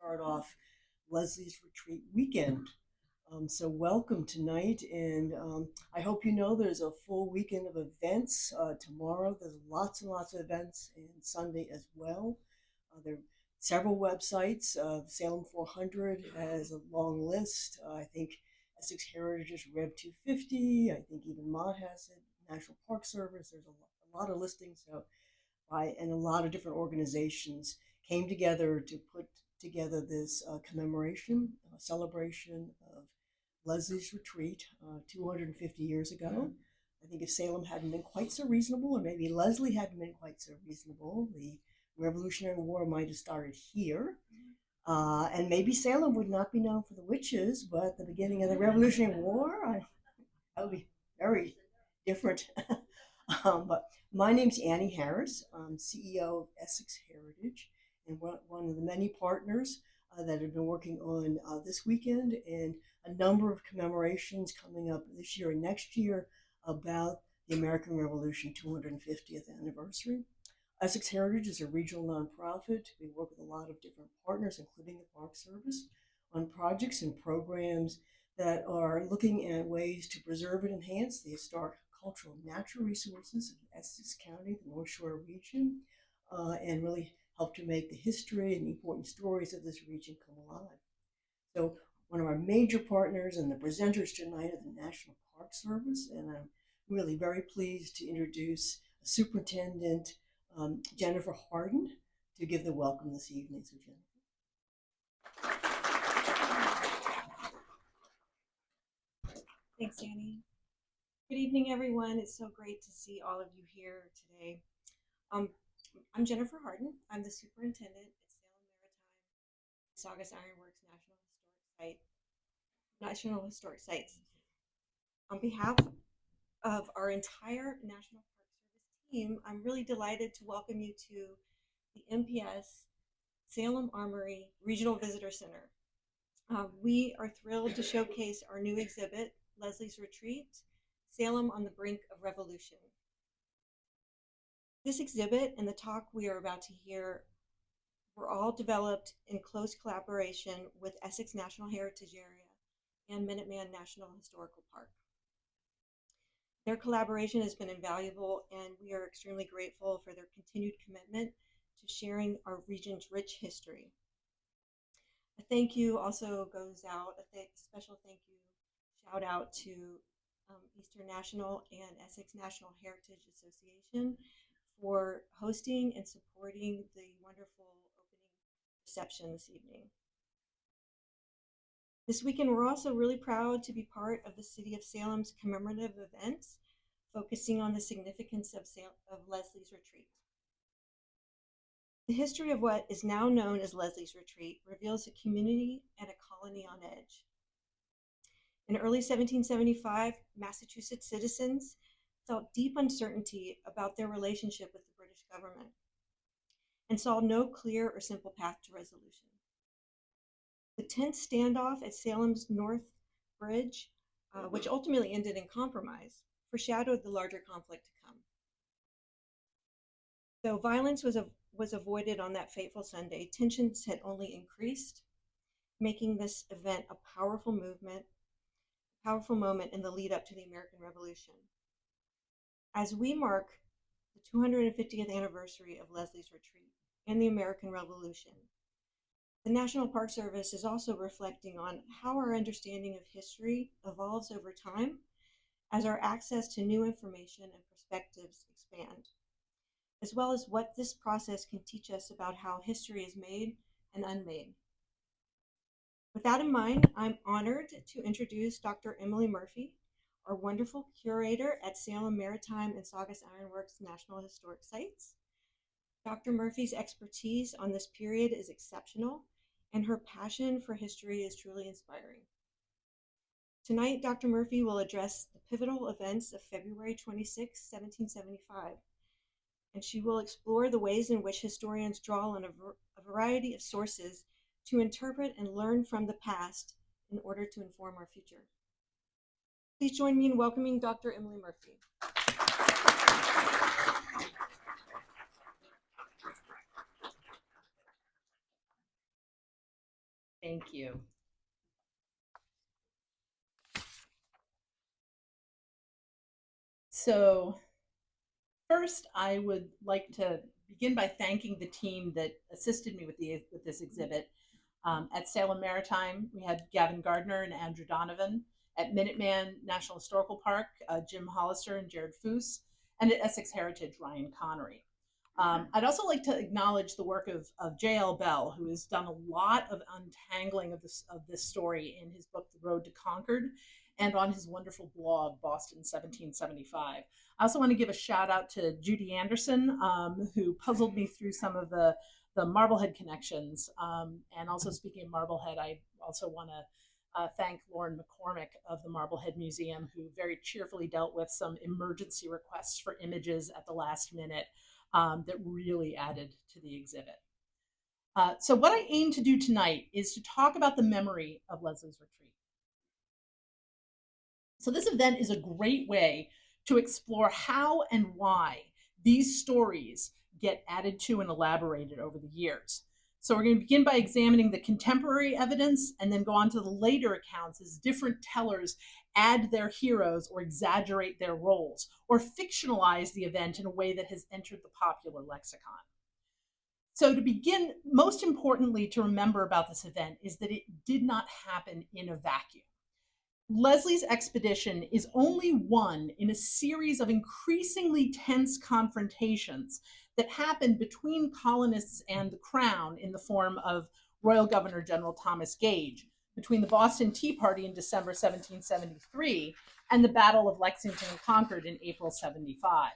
start off Leslie's Retreat weekend. So welcome tonight, and I hope you know there's a full weekend of events tomorrow. There's lots and lots of events, and Sunday as well. There are several websites. Salem 400 has a long list. I think Essex Heritage is Rev 250. I think even Mott has it. National Park Service. There's a lot of listings. So and a lot of different organizations came together to put together this commemoration, celebration of Leslie's Retreat 250 years ago. I think if Salem hadn't been quite so reasonable, or maybe Leslie hadn't been quite so reasonable, the Revolutionary War might have started here. And maybe Salem would not be known for the witches, but the beginning of the Revolutionary War, that would be very different. But my name's Annie Harris. I'm CEO of Essex Heritage and one of the many partners that have been working on this weekend and a number of commemorations coming up this year and next year about the American Revolution 250th anniversary. Essex Heritage is a regional nonprofit. We work with a lot of different partners, including the Park Service, on projects and programs that are looking at ways to preserve and enhance the historic cultural and natural resources of Essex County, the North Shore region, and really help to make the history and the important stories of this region come alive. So one of our major partners and the presenters tonight are the National Park Service, and I'm really very pleased to introduce Superintendent Jennifer Harden to give the welcome this evening. So Jennifer. Thanks, Annie. Good evening, everyone. It's so great to see all of you here today. I'm Jennifer Harden. I'm the superintendent at Salem Maritime, Saugus Ironworks National Historic Sites. On behalf of our entire National Park Service team, I'm really delighted to welcome you to the MPS Salem Armory Regional Visitor Center. We are thrilled to showcase our new exhibit, Leslie's Retreat, Salem on the Brink of Revolution. This exhibit and the talk we are about to hear were all developed in close collaboration with Essex National Heritage Area and Minuteman National Historical Park. Their collaboration has been invaluable, and we are extremely grateful for their continued commitment to sharing our region's rich history. A thank you also goes out, special thank you, shout out to Eastern National and Essex National Heritage Association for hosting and supporting the wonderful opening reception this evening. This weekend, we're also really proud to be part of the City of Salem's commemorative events, focusing on the significance of Leslie's Retreat. The history of what is now known as Leslie's Retreat reveals a community and a colony on edge. In early 1775, Massachusetts citizens felt deep uncertainty about their relationship with the British government and saw no clear or simple path to resolution. The tense standoff at Salem's North Bridge, which ultimately ended in compromise, foreshadowed the larger conflict to come. Though violence was avoided on that fateful Sunday, tensions had only increased, making this event a powerful moment in the lead up to the American Revolution. As we mark the 250th anniversary of Leslie's Retreat and the American Revolution, the National Park Service is also reflecting on how our understanding of history evolves over time as our access to new information and perspectives expand, as well as what this process can teach us about how history is made and unmade. With that in mind, I'm honored to introduce Dr. Emily Murphy, our wonderful curator at Salem Maritime and Saugus Ironworks National Historic Sites. Dr. Murphy's expertise on this period is exceptional, and her passion for history is truly inspiring. Tonight, Dr. Murphy will address the pivotal events of February 26, 1775, and she will explore the ways in which historians draw on a variety of sources to interpret and learn from the past in order to inform our future. Please join me in welcoming Dr. Emily Murphy. Thank you. So first, I would like to begin by thanking the team that assisted me with this exhibit. At Salem Maritime, we had Gavin Gardner and Andrew Donovan. At Minuteman National Historical Park, Jim Hollister and Jared Foose. And at Essex Heritage, Ryan Connery. I'd also like to acknowledge the work of J.L. Bell, who has done a lot of untangling of this story in his book, The Road to Concord, and on his wonderful blog, Boston 1775. I also want to give a shout out to Judy Anderson, who puzzled me through some of the Marblehead connections. And also, speaking of Marblehead, I also want to thank Lauren McCormick of the Marblehead Museum, who very cheerfully dealt with some emergency requests for images at the last minute that really added to the exhibit. So what I aim to do tonight is to talk about the memory of Leslie's Retreat. So this event is a great way to explore how and why these stories get added to and elaborated over the years. So we're going to begin by examining the contemporary evidence and then go on to the later accounts as different tellers add their heroes or exaggerate their roles or fictionalize the event in a way that has entered the popular lexicon. So to begin, most importantly to remember about this event is that it did not happen in a vacuum. Leslie's expedition is only one in a series of increasingly tense confrontations that happened between colonists and the crown in the form of Royal Governor General Thomas Gage, between the Boston Tea Party in December 1773 and the Battle of Lexington and Concord in April 75.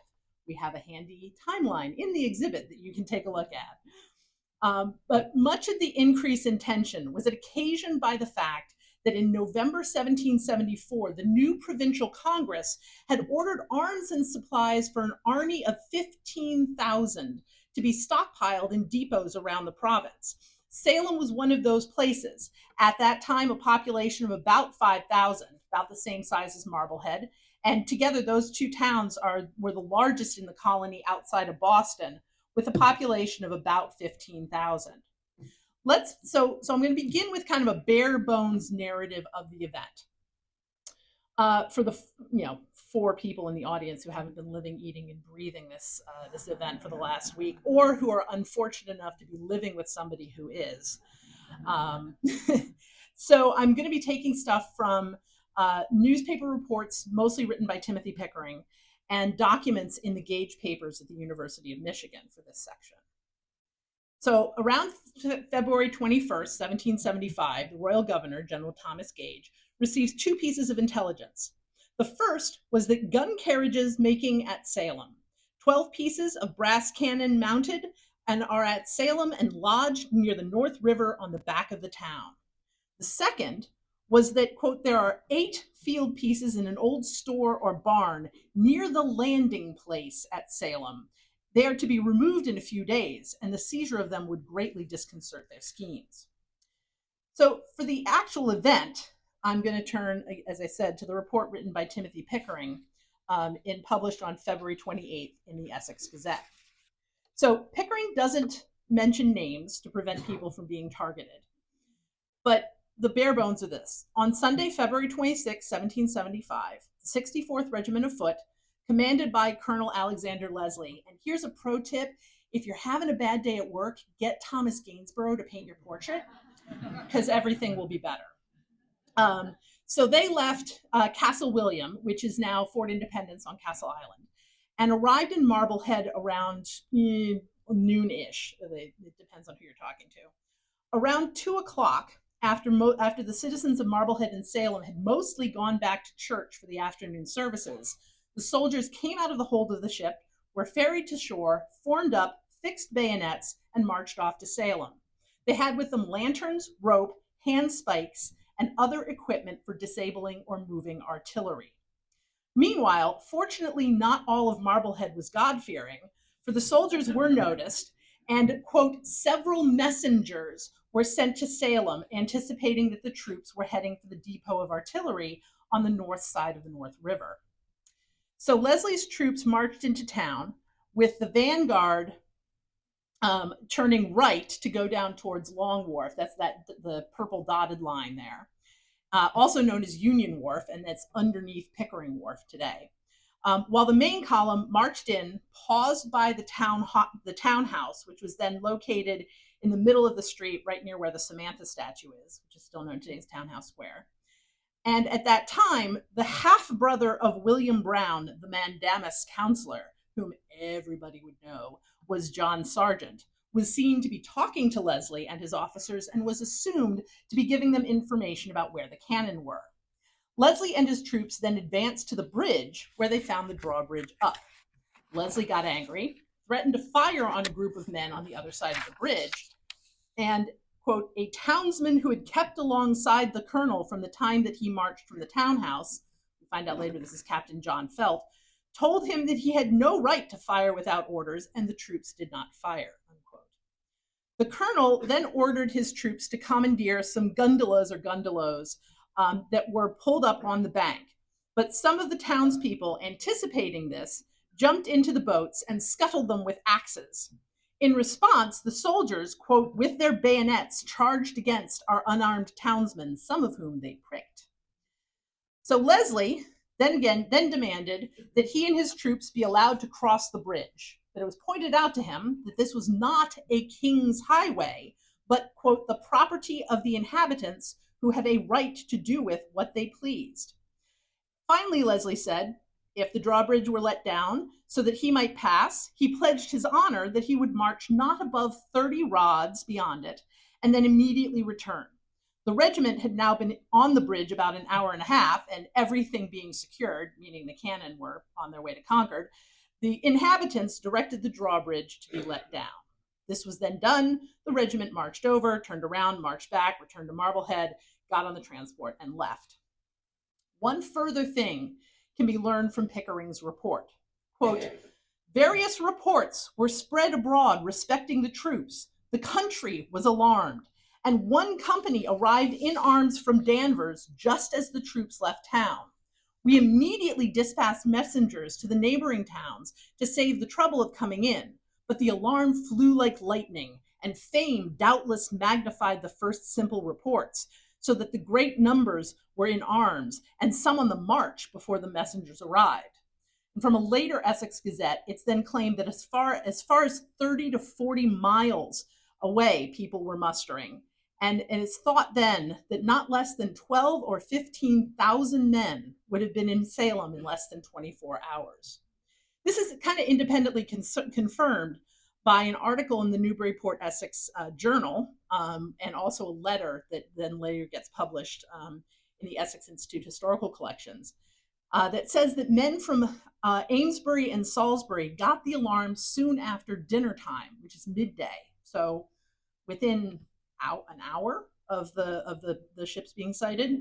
We have a handy timeline in the exhibit that you can take a look at. But much of the increase in tension was occasioned by the fact that in November 1774, the new provincial Congress had ordered arms and supplies for an army of 15,000 to be stockpiled in depots around the province. Salem was one of those places. At that time, a population of about 5,000, about the same size as Marblehead. And together, those two towns were the largest in the colony outside of Boston, with a population of about 15,000. So I'm going to begin with kind of a bare bones narrative of the event. For the 4 people in the audience who haven't been living, eating, and breathing this event for the last week, or who are unfortunate enough to be living with somebody who is. So I'm going to be taking stuff from newspaper reports, mostly written by Timothy Pickering, and documents in the Gage papers at the University of Michigan for this section. So around February 21st, 1775, the Royal Governor, General Thomas Gage, receives 2 pieces of intelligence. The first was that gun carriages making at Salem, 12 pieces of brass cannon mounted, and are at Salem and lodged near the North River on the back of the town. The second was that, quote, there are 8 field pieces in an old store or barn near the landing place at Salem. They are to be removed in a few days, and the seizure of them would greatly disconcert their schemes. So for the actual event, I'm going to turn, as I said, to the report written by Timothy Pickering and published on February 28th in the Essex Gazette. So Pickering doesn't mention names to prevent people from being targeted, but the bare bones of this. On Sunday, February 26, 1775, the 64th Regiment of Foot, commanded by Colonel Alexander Leslie. And here's a pro tip. If you're having a bad day at work, get Thomas Gainsborough to paint your portrait, because everything will be better. So they left Castle William, which is now Fort Independence on Castle Island, and arrived in Marblehead around noon-ish. It depends on who you're talking to. Around 2 o'clock, after the citizens of Marblehead and Salem had mostly gone back to church for the afternoon services, the soldiers came out of the hold of the ship, were ferried to shore, formed up, fixed bayonets, and marched off to Salem. They had with them lanterns, rope, hand spikes, and other equipment for disabling or moving artillery. Meanwhile, fortunately, not all of Marblehead was God-fearing, for the soldiers were noticed, and, quote, several messengers were sent to Salem, anticipating that the troops were heading for the depot of artillery on the north side of the North River. So Leslie's troops marched into town with the vanguard turning right to go down towards Long Wharf. That's the purple dotted line there, also known as Union Wharf, and that's underneath Pickering Wharf today. While the main column marched in, paused by the townhouse, which was then located in the middle of the street, right near where the Samantha statue is, which is still known today as Townhouse Square. And at that time, the half-brother of William Brown, the mandamus counselor, whom everybody would know, was John Sargent, was seen to be talking to Leslie and his officers and was assumed to be giving them information about where the cannon were. Leslie and his troops then advanced to the bridge, where they found the drawbridge up. Leslie got angry, threatened to fire on a group of men on the other side of the bridge, and, quote, a townsman who had kept alongside the colonel from the time that he marched from the townhouse, we find out later this is Captain John Felt, told him that he had no right to fire without orders, and the troops did not fire, unquote. The colonel then ordered his troops to commandeer some gondolas or gondolos that were pulled up on the bank. But some of the townspeople, anticipating this, jumped into the boats and scuttled them with axes. In response, the soldiers, quote, with their bayonets charged against our unarmed townsmen, some of whom they pricked. So Leslie then demanded that he and his troops be allowed to cross the bridge. But it was pointed out to him that this was not a king's highway, but, quote, the property of the inhabitants who had a right to do with what they pleased. Finally, Leslie said, if the drawbridge were let down so that he might pass, he pledged his honor that he would march not above 30 rods beyond it and then immediately return. The regiment had now been on the bridge about an hour and a half, and everything being secured, meaning the cannon were on their way to Concord, the inhabitants directed the drawbridge to be let down. This was then done. The regiment marched over, turned around, marched back, returned to Marblehead, got on the transport, and left. One further thing can be learned from Pickering's report. Quote, various reports were spread abroad respecting the troops. The country was alarmed, and one company arrived in arms from Danvers just as the troops left town. We immediately dispatched messengers to the neighboring towns to save the trouble of coming in, but the alarm flew like lightning, and fame doubtless magnified the first simple reports, so that the great numbers were in arms, and some on the march before the messengers arrived. And from a later Essex Gazette, it's then claimed that as far as 30 to 40 miles away, people were mustering. And it's thought then that not less than 12 or 15,000 men would have been in Salem in less than 24 hours. This is kind of independently confirmed by an article in the Newburyport Essex Journal, and also a letter that then later gets published in the Essex Institute Historical Collections, that says that men from Amesbury and Salisbury got the alarm soon after dinner time, which is midday. So within an hour of the ships being sighted.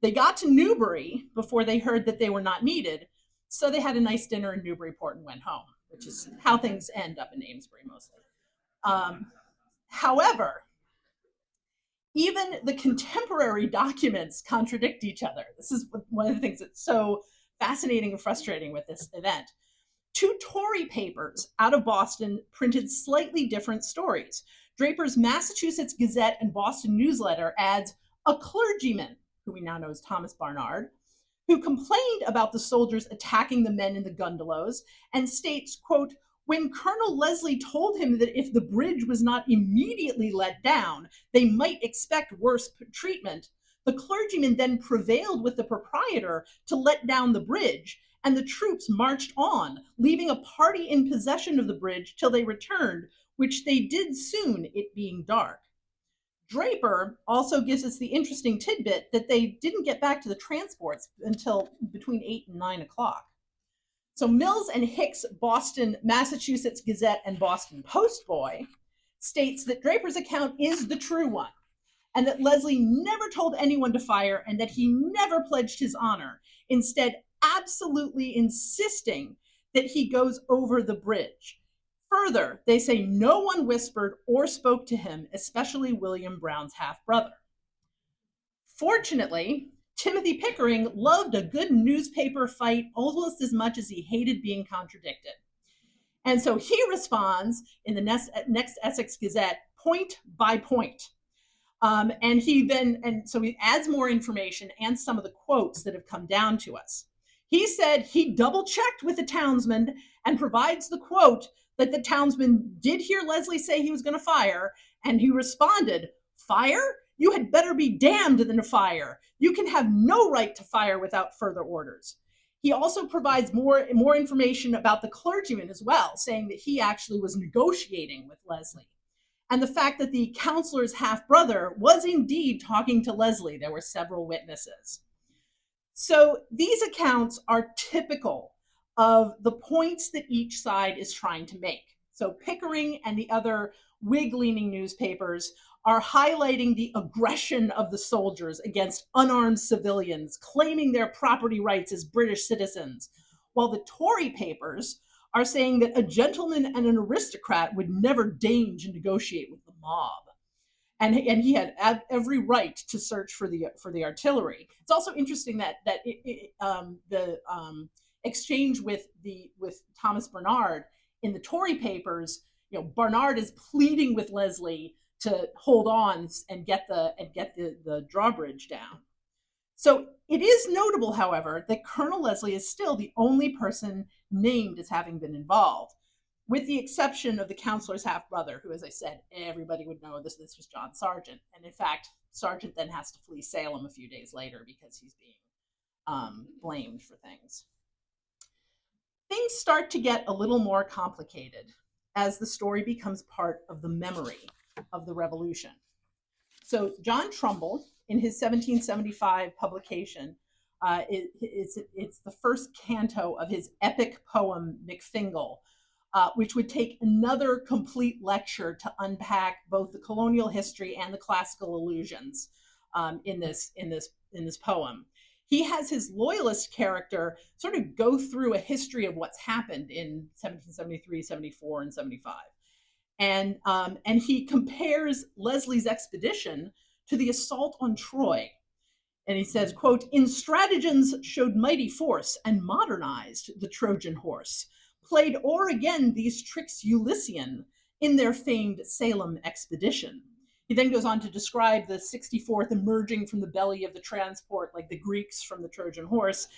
They got to Newbury before they heard that they were not needed, so they had a nice dinner in Newburyport and went home, which is how things end up in Amesbury mostly. However, even the contemporary documents contradict each other. This is one of the things that's so fascinating and frustrating with this event. Two Tory papers out of Boston printed slightly different stories. Draper's Massachusetts Gazette and Boston Newsletter adds a clergyman, who we now know as Thomas Barnard, who complained about the soldiers attacking the men in the gondolas, and states, quote, when Colonel Leslie told him that if the bridge was not immediately let down, they might expect worse treatment, the clergyman then prevailed with the proprietor to let down the bridge, and the troops marched on, leaving a party in possession of the bridge till they returned, which they did soon, it being dark. Draper also gives us the interesting tidbit that they didn't get back to the transports until between 8 and 9 o'clock. So Mills and Hicks' Boston, Massachusetts Gazette and Boston Post boy states that Draper's account is the true one, and that Leslie never told anyone to fire and that he never pledged his honor, instead absolutely insisting that he goes over the bridge. Further, they say no one whispered or spoke to him, especially William Brown's half-brother. Fortunately, Timothy Pickering loved a good newspaper fight almost as much as he hated being contradicted. And so he responds in the next Essex Gazette, point by point. And so he adds more information and some of the quotes that have come down to us. He said he double checked with the townsman and provides the quote that the townsman did hear Leslie say he was going to fire. And he responded, "Fire? You had better be damned than to fire. You can have no right to fire without further orders." He also provides more information about the clergyman as well, saying that he actually was negotiating with Leslie. And the fact that the counselor's half brother was indeed talking to Leslie. There were several witnesses. So these accounts are typical of the points that each side is trying to make. So Pickering and the other Whig-leaning newspapers are highlighting the aggression of the soldiers against unarmed civilians, claiming their property rights as British citizens, while the Tory papers are saying that a gentleman and an aristocrat would never deign to negotiate with the mob. And he had every right to search for the artillery. It's also interesting that the exchange with Thomas Barnard in the Tory papers, Barnard is pleading with Leslie to hold on and get the drawbridge down. So it is notable, however, that Colonel Leslie is still the only person named as having been involved, with the exception of the counselor's half-brother, who, as I said, everybody would know this was John Sargent. And in fact, Sargent then has to flee Salem a few days later because he's being blamed for things. Things start to get a little more complicated as the story becomes part of the memory of the Revolution. So John Trumbull, in his 1775 publication, it's the first canto of his epic poem, McFingal, which would take another complete lecture to unpack both the colonial history and the classical allusions in this poem. He has his loyalist character sort of go through a history of what's happened in 1773, 74, and 75. And he compares Leslie's expedition to the assault on Troy. And he says, quote, "In stratagems showed mighty force and modernized the Trojan horse, played o'er again these tricks Ulyssian in their famed Salem expedition." He then goes on to describe the 64th emerging from the belly of the transport like the Greeks from the Trojan horse,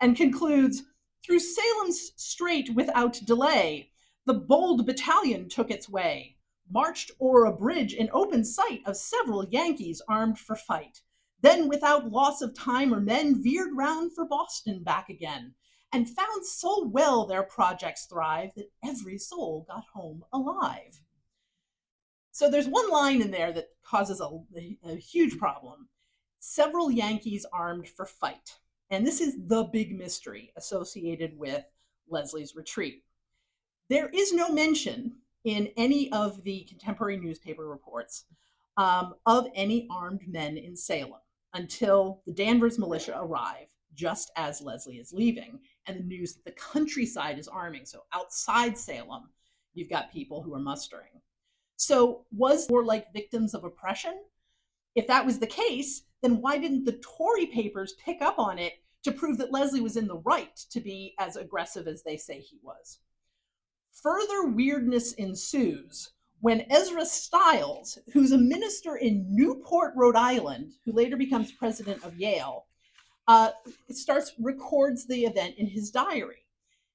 and concludes, "Through Salem's strait without delay, the bold battalion took its way, marched o'er a bridge in open sight of several Yankees armed for fight, then without loss of time or men veered round for Boston back again, and found so well their projects thrive that every soul got home alive." So there's one line in there that causes a huge problem. Several Yankees armed for fight. And this is the big mystery associated with Leslie's retreat. There is no mention in any of the contemporary newspaper reports of any armed men in Salem until the Danvers militia arrive just as Leslie is leaving, and the news that the countryside is arming. So outside Salem, you've got people who are mustering. So was more like victims of oppression? If that was the case, then why didn't the Tory papers pick up on it to prove that Leslie was in the right to be as aggressive as they say he was? Further weirdness ensues when Ezra Stiles, who's a minister in Newport, Rhode Island, who later becomes president of Yale, records the event in his diary.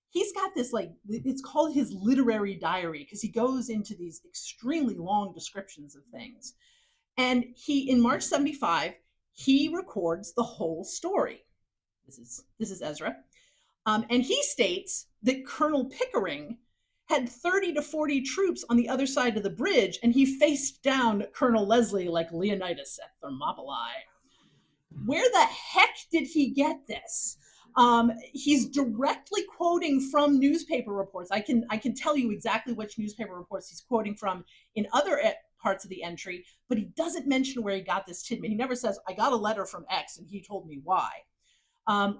He's got this, it's called his literary diary because he goes into these extremely long descriptions of things. And in March 75, he records the whole story. This is Ezra. And he states that Colonel Pickering had 30 to 40 troops on the other side of the bridge, and he faced down Colonel Leslie like Leonidas at Thermopylae. Where the heck did he get this? He's directly quoting from newspaper reports. I can tell you exactly which newspaper reports he's quoting from in other parts of the entry, but he doesn't mention where he got this tidbit. He never says, "I got a letter from X and he told me why."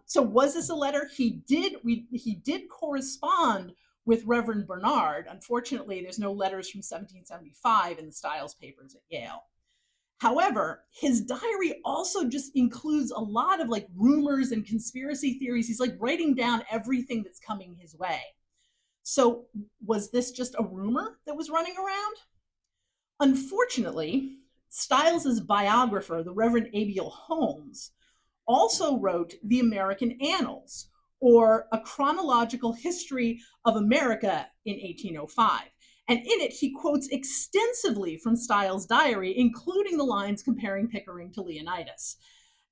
So was this a letter? He did correspond with Reverend Barnard. Unfortunately, there's no letters from 1775 in the Stiles papers at Yale. However, his diary also just includes a lot of rumors and conspiracy theories. He's writing down everything that's coming his way. So was this just a rumor that was running around? Unfortunately, Stiles's biographer, the Reverend Abiel Holmes, also wrote the American Annals, or A Chronological History of America in 1805. And in it, he quotes extensively from Stiles' diary, including the lines comparing Pickering to Leonidas.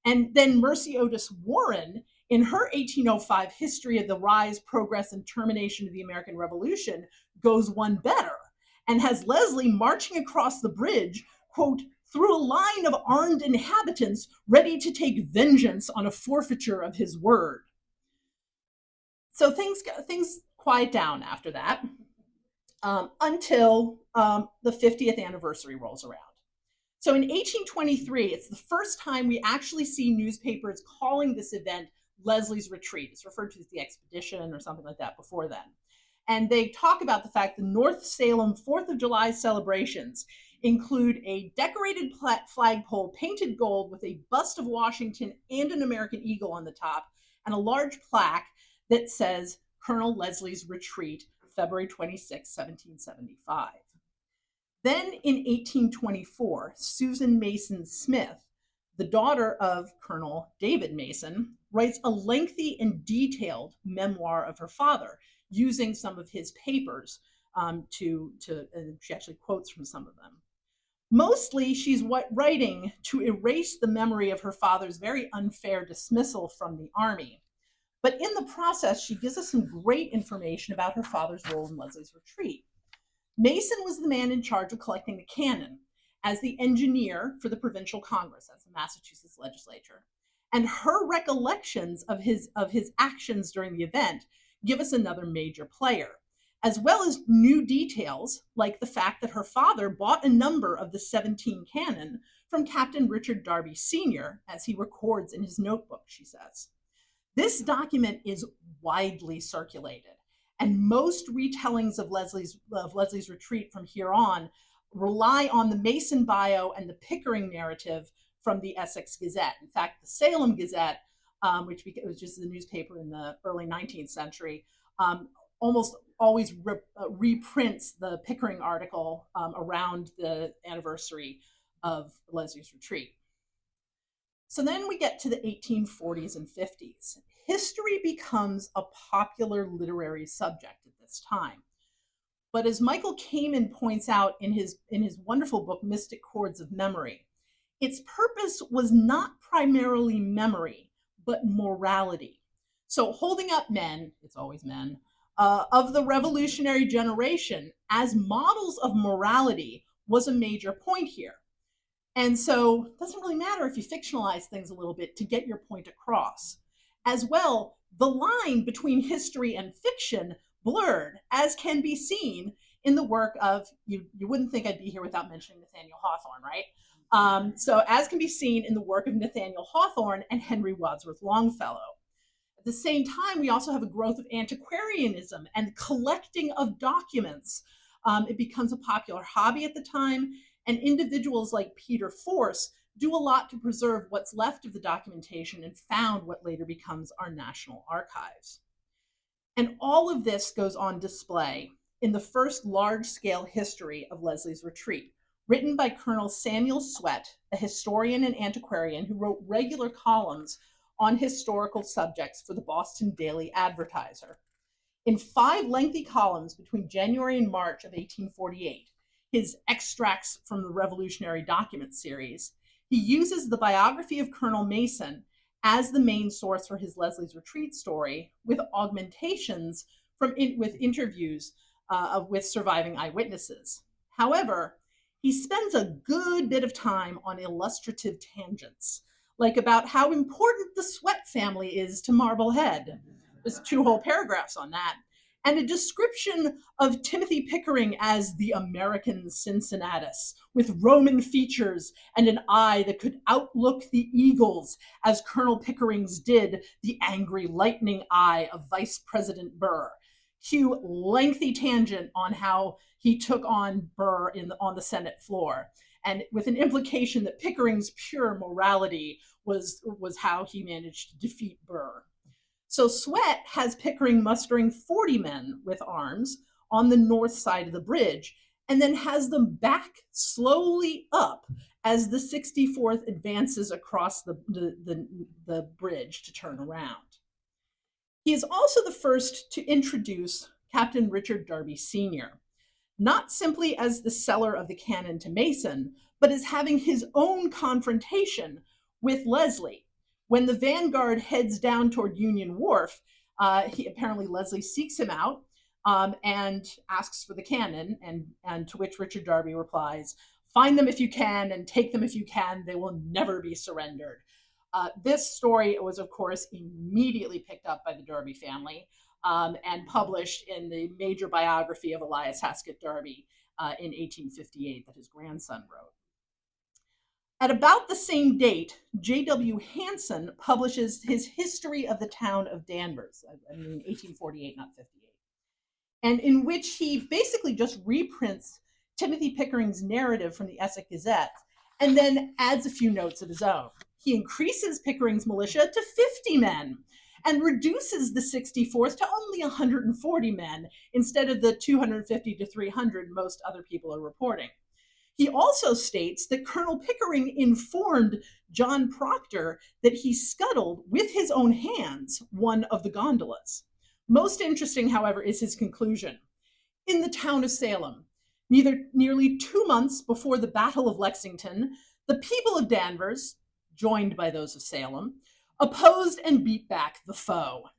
And then Mercy Otis Warren, in her 1805 History of the Rise, Progress, and Termination of the American Revolution, goes one better and has Leslie marching across the bridge, quote, through a line of armed inhabitants ready to take vengeance on a forfeiture of his word. So things quiet down after that until the 50th anniversary rolls around. So in 1823, it's the first time we actually see newspapers calling this event Leslie's Retreat. It's referred to as the expedition or something like that before then. And they talk about the fact the North Salem 4th of July celebrations include a decorated flagpole painted gold with a bust of Washington and an American eagle on the top, and a large plaque that says Colonel Leslie's Retreat, February 26, 1775. Then in 1824, Susan Mason Smith, the daughter of Colonel David Mason, writes a lengthy and detailed memoir of her father using some of his papers and she actually quotes from some of them. Mostly, she's writing to erase the memory of her father's very unfair dismissal from the Army. But in the process, she gives us some great information about her father's role in Leslie's Retreat. Mason was the man in charge of collecting the cannon as the engineer for the Provincial Congress, that's the Massachusetts legislature. And her recollections of his actions during the event give us another major player, as well as new details like the fact that her father bought a number of the 17 cannon from Captain Richard Darby Sr., as he records in his notebook, she says. This document is widely circulated, and most retellings of Leslie's Retreat from here on rely on the Mason bio and the Pickering narrative from the Essex Gazette. In fact, the Salem Gazette, which was just the newspaper in the early 19th century, almost always reprints the Pickering article around the anniversary of Leslie's Retreat. So then we get to the 1840s and 50s. History becomes a popular literary subject at this time. But as Michael Kamen points out in his wonderful book, Mystic Chords of Memory, its purpose was not primarily memory, but morality. So holding up men, it's always men, of the revolutionary generation as models of morality was a major point here. And so it doesn't really matter if you fictionalize things a little bit to get your point across. As well, the line between history and fiction blurred, as can be seen in the work of, you wouldn't think I'd be here without mentioning Nathaniel Hawthorne, right? So as can be seen in the work of Nathaniel Hawthorne and Henry Wadsworth Longfellow. At the same time, we also have a growth of antiquarianism and collecting of documents. It becomes a popular hobby at the time, and individuals like Peter Force do a lot to preserve what's left of the documentation and found what later becomes our national archives. And all of this goes on display in the first large-scale history of Leslie's Retreat, written by Colonel Samuel Swett, a historian and antiquarian who wrote regular columns on historical subjects for the Boston Daily Advertiser. In 5 lengthy columns between January and March of 1848, his Extracts from the Revolutionary Document series, he uses the biography of Colonel Mason as the main source for his Leslie's Retreat story, with augmentations with interviews with surviving eyewitnesses. However, he spends a good bit of time on illustrative tangents, like about how important the Swett family is to Marblehead. There's 2 whole paragraphs on that. And a description of Timothy Pickering as the American Cincinnatus, with Roman features and an eye that could outlook the eagles, as Colonel Pickering's did the angry lightning eye of Vice President Burr. Cue lengthy tangent on how he took on Burr on the Senate floor, and with an implication that Pickering's pure morality was how he managed to defeat Burr. So Sweat has Pickering mustering 40 men with arms on the north side of the bridge, and then has them back slowly up as the 64th advances across the bridge to turn around. He is also the first to introduce Captain Richard Darby Sr., not simply as the seller of the cannon to Mason, but as having his own confrontation with Leslie. When the vanguard heads down toward Union Wharf, apparently Leslie seeks him out and asks for the cannon, and to which Richard Darby replies, "Find them if you can and take them if you can. They will never be surrendered." This story was, of course, immediately picked up by the Darby family and published in the major biography of Elias Haskett Darby in 1858 that his grandson wrote. At about the same date, J.W. Hanson publishes his History of the Town of Danvers, I mean 1848, not 58, and in which he basically just reprints Timothy Pickering's narrative from the Essex Gazette and then adds a few notes of his own. He increases Pickering's militia to 50 men and reduces the 64th to only 140 men instead of the 250 to 300 most other people are reporting. He also states that Colonel Pickering informed John Proctor that he scuttled with his own hands one of the gondolas. Most interesting, however, is his conclusion. In the town of Salem, nearly 2 months before the Battle of Lexington, the people of Danvers, joined by those of Salem, opposed and beat back the foe.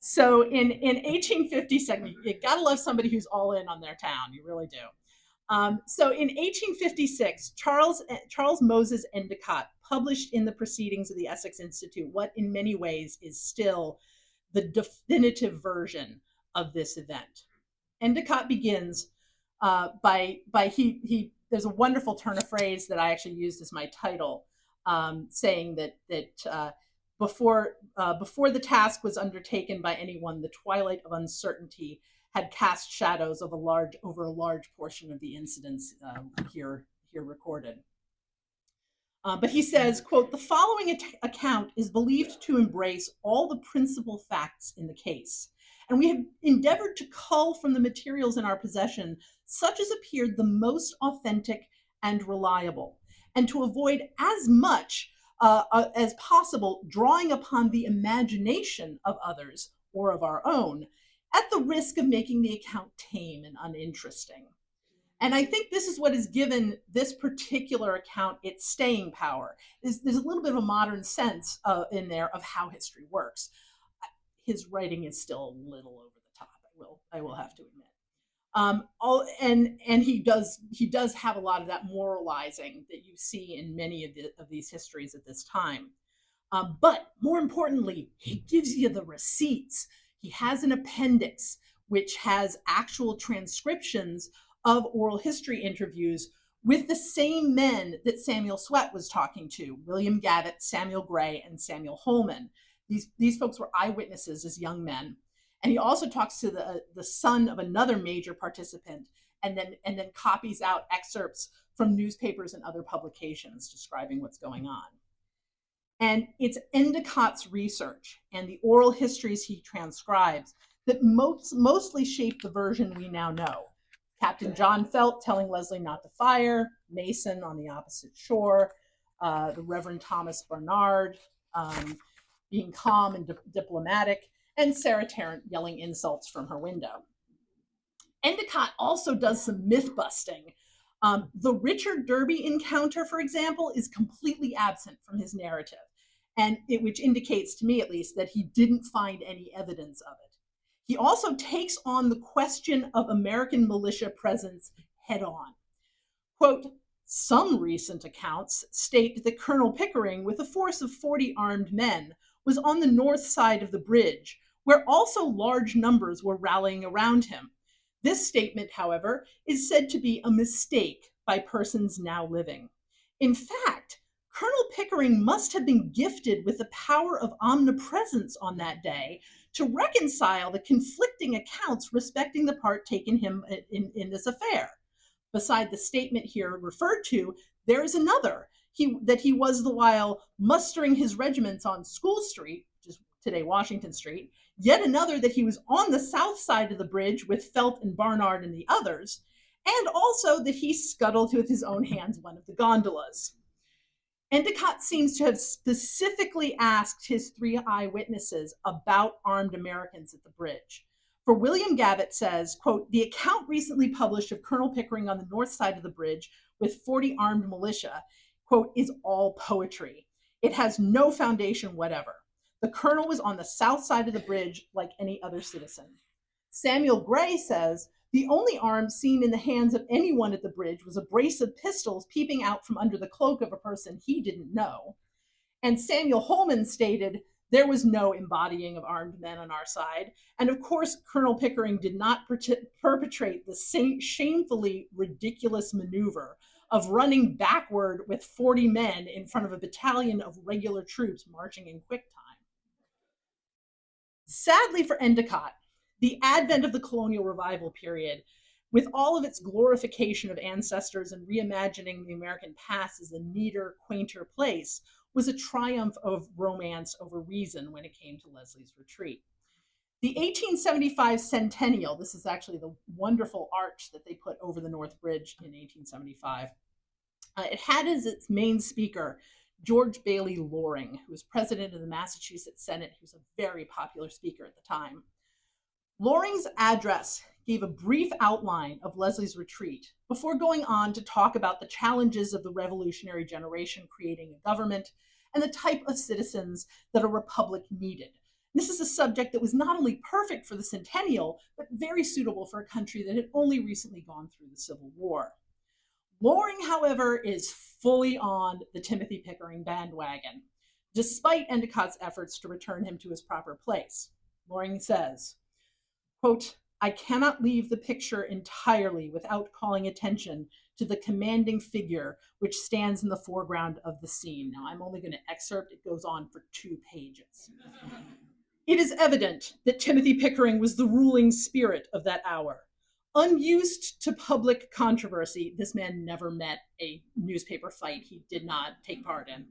So in 1857, you gotta love somebody who's all in on their town, you really do. So in 1856, Charles Moses Endicott published in the Proceedings of the Essex Institute what in many ways is still the definitive version of this event. Endicott begins there's a wonderful turn of phrase that I actually used as my title, saying that before the task was undertaken by anyone, the twilight of uncertainty had cast shadows of over a large portion of the incidents here recorded. But he says, quote, "The following account is believed to embrace all the principal facts in the case, and we have endeavored to cull from the materials in our possession such as appeared the most authentic and reliable, and to avoid as much as possible drawing upon the imagination of others or of our own, at the risk of making the account tame and uninteresting." And I think this is what has given this particular account its staying power. There's a little bit of a modern sense in there of how history works. His writing is still a little over the top, I will have to admit. And he does have a lot of that moralizing that you see in many of these histories at this time. But more importantly, he gives you the receipts. He has an appendix which has actual transcriptions of oral history interviews with the same men that Samuel Sweat was talking to: William Gavitt, Samuel Gray, and Samuel Holman. These folks were eyewitnesses as young men. And he also talks to the son of another major participant, and then copies out excerpts from newspapers and other publications describing what's going on. And it's Endicott's research and the oral histories he transcribes that mostly shape the version we now know. Captain John Felt telling Leslie not to fire, Mason on the opposite shore, the Reverend Thomas Barnard being calm and diplomatic, and Sarah Tarrant yelling insults from her window. Endicott also does some myth busting. The Richard Darby encounter, for example, is completely absent from his narrative, which indicates, to me at least, that he didn't find any evidence of it. He also takes on the question of American militia presence head on. Quote, "Some recent accounts state that Colonel Pickering, with a force of 40 armed men, was on the north side of the bridge, where also large numbers were rallying around him. This statement, however, is said to be a mistake by persons now living. In fact, Colonel Pickering must have been gifted with the power of omnipresence on that day to reconcile the conflicting accounts respecting the part taken him in this affair. Beside the statement here referred to, there is another. that he was the while mustering his regiments on School Street, which is today Washington Street, yet another that he was on the south side of the bridge with Felt and Barnard and the others, and also that he scuttled with his own hands one of the gondolas. Endicott seems to have specifically asked his 3 eyewitnesses about armed Americans at the bridge. For William Gavitt says, quote, "The account recently published of Colonel Pickering on the north side of the bridge with 40 armed militia, quote, is all poetry. It has no foundation whatever. The colonel was on the south side of the bridge like any other citizen." Samuel Gray says, "The only arm seen in the hands of anyone at the bridge was a brace of pistols peeping out from under the cloak of a person he didn't know." And Samuel Holman stated, "There was no embodying of armed men on our side. And of course, Colonel Pickering did not perpetrate the shamefully ridiculous maneuver of running backward with 40 men in front of a battalion of regular troops marching in quick time." Sadly for Endicott, the advent of the colonial revival period, with all of its glorification of ancestors and reimagining the American past as a neater, quainter place, was a triumph of romance over reason when it came to Leslie's retreat. The 1875 centennial, this is actually the wonderful arch that they put over the North Bridge in 1875, it had as its main speaker George Bailey Loring, who was president of the Massachusetts Senate. He was a very popular speaker at the time. Loring's address gave a brief outline of Leslie's retreat before going on to talk about the challenges of the revolutionary generation creating a government and the type of citizens that a republic needed. This is a subject that was not only perfect for the centennial, but very suitable for a country that had only recently gone through the Civil War. Loring, however, is fully on the Timothy Pickering bandwagon, despite Endicott's efforts to return him to his proper place. Loring says, quote, "I cannot leave the picture entirely without calling attention to the commanding figure which stands in the foreground of the scene." Now, I'm only going to excerpt, it goes on for 2 pages. "It is evident that Timothy Pickering was the ruling spirit of that hour. Unused to public controversy," this man never met a newspaper fight he did not take part in.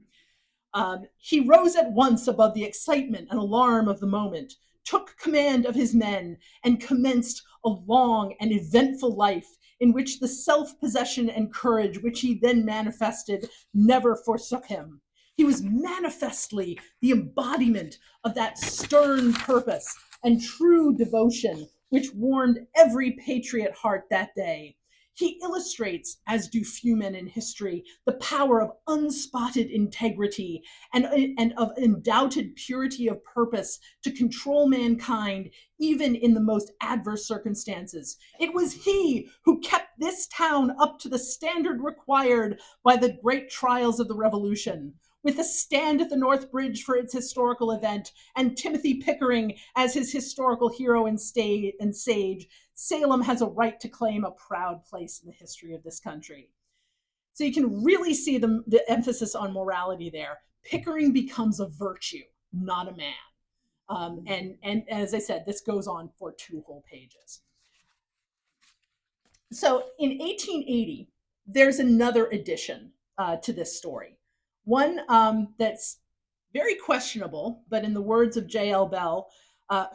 "He rose at once above the excitement and alarm of the moment, took command of his men, and commenced a long and eventful life in which the self-possession and courage which he then manifested never forsook him. He was manifestly the embodiment of that stern purpose and true devotion which warmed every patriot heart that day. He illustrates, as do few men in history, the power of unspotted integrity and of undoubted purity of purpose to control mankind even in the most adverse circumstances. It was he who kept this town up to the standard required by the great trials of the Revolution. With a stand at the North Bridge for its historical event, and Timothy Pickering as his historical hero and sage, Salem has a right to claim a proud place in the history of this country." So you can really see the emphasis on morality there. Pickering becomes a virtue, not a man. And as I said, this goes on for 2 whole pages. So in 1880, there's another addition to this story. One that's very questionable, but in the words of J.L. Bell,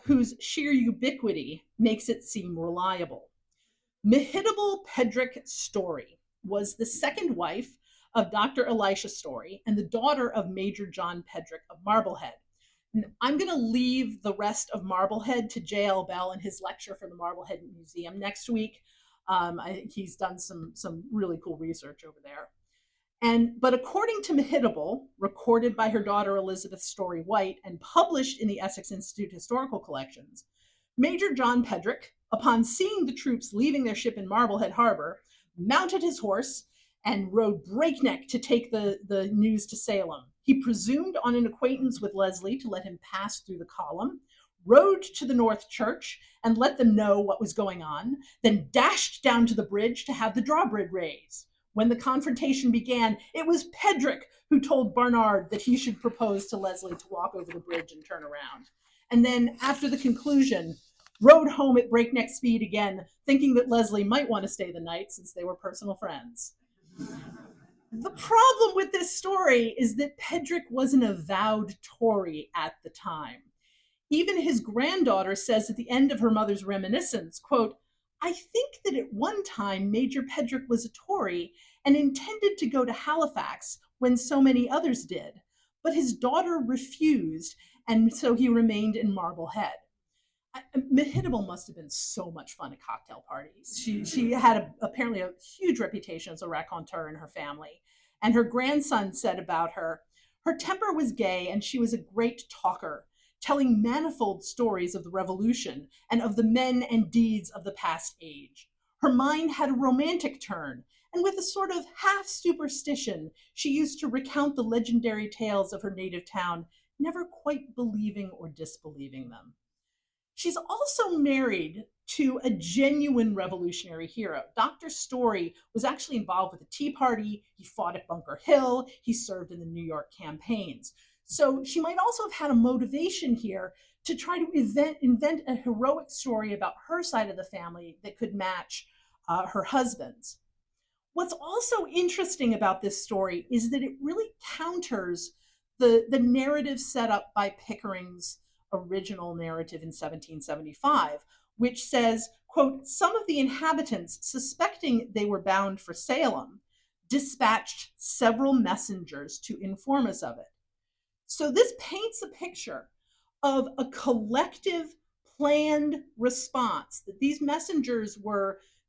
whose sheer ubiquity makes it seem reliable. Mehitable Pedrick Story was the second wife of Dr. Elisha Story and the daughter of Major John Pedrick of Marblehead. And I'm going to leave the rest of Marblehead to J.L. Bell and his lecture for the Marblehead Museum next week. I think he's done some really cool research over there. But according to Mehitable, recorded by her daughter Elizabeth Story White and published in the Essex Institute Historical Collections, Major John Pedrick, upon seeing the troops leaving their ship in Marblehead Harbor, mounted his horse and rode breakneck to take the news to Salem. He presumed on an acquaintance with Leslie to let him pass through the column, rode to the North Church and let them know what was going on, then dashed down to the bridge to have the drawbridge raised. When the confrontation began, it was Pedrick who told Barnard that he should propose to Leslie to walk over the bridge and turn around. And then, after the conclusion, rode home at breakneck speed again, thinking that Leslie might want to stay the night since they were personal friends. The problem with this story is that Pedrick was an avowed Tory at the time. Even his granddaughter says at the end of her mother's reminiscence, quote, "I think that at one time Major Pedrick was a Tory and intended to go to Halifax when so many others did, but his daughter refused, and so he remained in Marblehead." Mehitable must have been so much fun at cocktail parties. She had apparently a huge reputation as a raconteur in her family. And her grandson said about her, "Her temper was gay and she was a great talker, telling manifold stories of the Revolution and of the men and deeds of the past age. Her mind had a romantic turn, and with a sort of half superstition, she used to recount the legendary tales of her native town, never quite believing or disbelieving them." She's also married to a genuine revolutionary hero. Dr. Story was actually involved with the Tea Party. He fought at Bunker Hill. He served in the New York campaigns. So she might also have had a motivation here to try to invent a heroic story about her side of the family that could match her husband's. What's also interesting about this story is that it really counters the narrative set up by Pickering's original narrative in 1775, which says, quote, "Some of the inhabitants, suspecting they were bound for Salem, dispatched several messengers to inform us of it." So this paints a picture of a collective planned response, that these messengers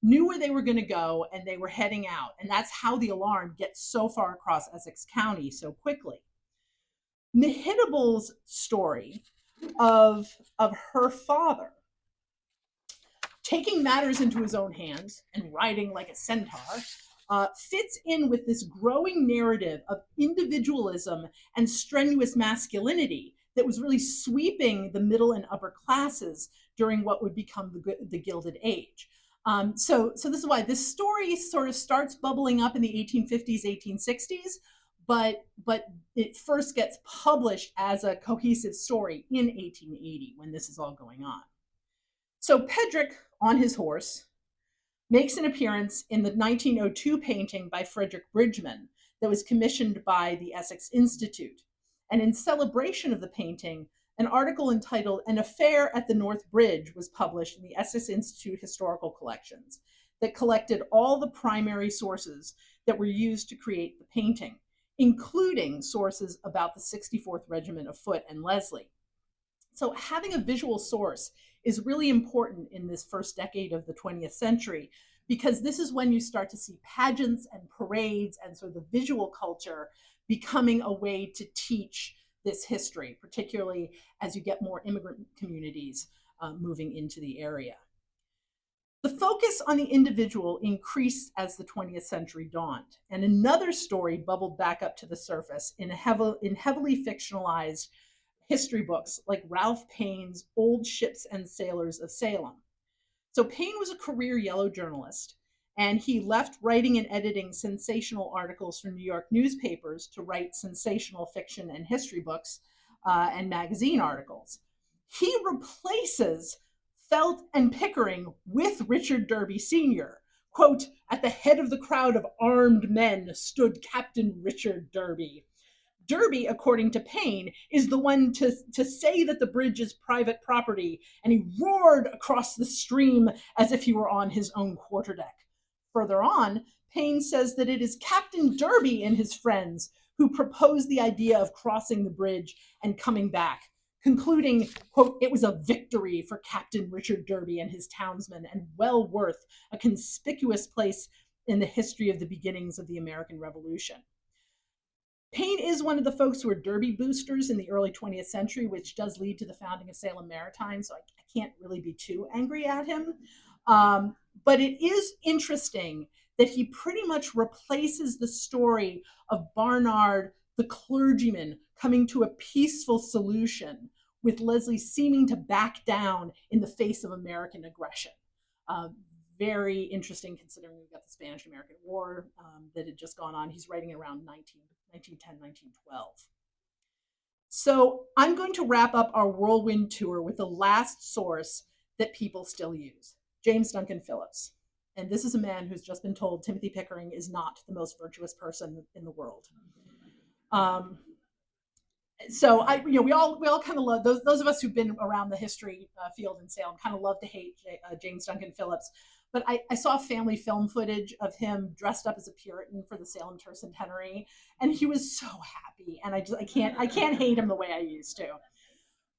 knew where they were going to go and they were heading out. And that's how the alarm gets so far across Essex County so quickly. Mehitable's story of her father taking matters into his own hands and riding like a centaur fits in with this growing narrative of individualism and strenuous masculinity that was really sweeping the middle and upper classes during what would become the Gilded Age. So this is why this story sort of starts bubbling up in the 1850s, 1860s, but it first gets published as a cohesive story in 1880 when this is all going on. So Pedrick, on his horse, makes an appearance in the 1902 painting by Frederick Bridgman that was commissioned by the Essex Institute. And in celebration of the painting, an article entitled "An Affair at the North Bridge" was published in the Essex Institute Historical Collections that collected all the primary sources that were used to create the painting, including sources about the 64th Regiment of Foot and Leslie. So having a visual source is really important in this first decade of the 20th century, because this is when you start to see pageants and parades and sort of the visual culture becoming a way to teach this history, particularly as you get more immigrant communities moving into the area. The focus on the individual increased as the 20th century dawned, and another story bubbled back up to the surface in heavily fictionalized history books like Ralph Payne's Old Ships and Sailors of Salem. So Payne was a career yellow journalist, and he left writing and editing sensational articles for New York newspapers to write sensational fiction and history books and magazine articles. He replaces Felt and Pickering with Richard Derby Sr. Quote, "At the head of the crowd of armed men stood Captain Richard Derby. Derby, according to Payne, is the one to say that the bridge is private property, and he roared across the stream as if he were on his own quarterdeck." Further on, Payne says that it is Captain Derby and his friends who proposed the idea of crossing the bridge and coming back, concluding, quote, "It was a victory for Captain Richard Derby and his townsmen, and well worth a conspicuous place in the history of the beginnings of the American Revolution." Payne is one of the folks who are Derby boosters in the early 20th century, which does lead to the founding of Salem Maritime, so I can't really be too angry at him. But it is interesting that he pretty much replaces the story of Barnard, the clergyman, coming to a peaceful solution with Leslie seeming to back down in the face of American aggression. Very interesting considering we've got the Spanish-American War that had just gone on. He's writing around 1910, 1912. So I'm going to wrap up our whirlwind tour with the last source that people still use, James Duncan Phillips. And this is a man who's just been told Timothy Pickering is not the most virtuous person in the world. So we all kind of love those of us who've been around the history field in Salem kind of love to hate James Duncan Phillips. But I saw family film footage of him dressed up as a Puritan for the Salem Tercentenary, and he was so happy. And I can't hate him the way I used to.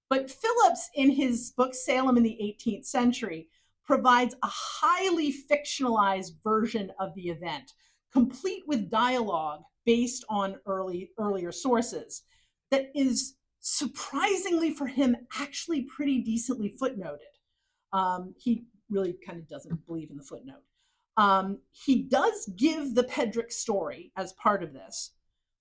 But Phillips, in his book Salem in the 18th Century, provides a highly fictionalized version of the event, complete with dialogue based on earlier sources, that is surprisingly for him actually pretty decently footnoted. He really kind of doesn't believe in the footnote. He does give the Pedrick story as part of this,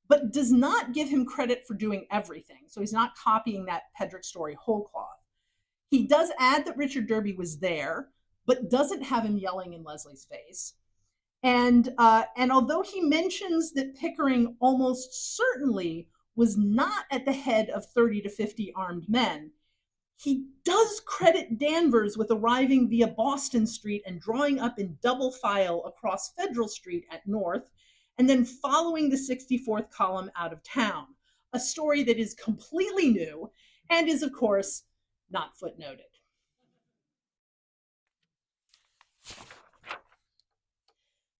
but does not give him credit for doing everything. So he's not copying that Pedrick story whole cloth. He does add that Richard Derby was there, but doesn't have him yelling in Leslie's face. And although he mentions that Pickering almost certainly was not at the head of 30 to 50 armed men, he does credit Danvers with arriving via Boston Street and drawing up in double file across Federal Street at North, and then following the 64th column out of town, a story that is completely new and is, of course, not footnoted.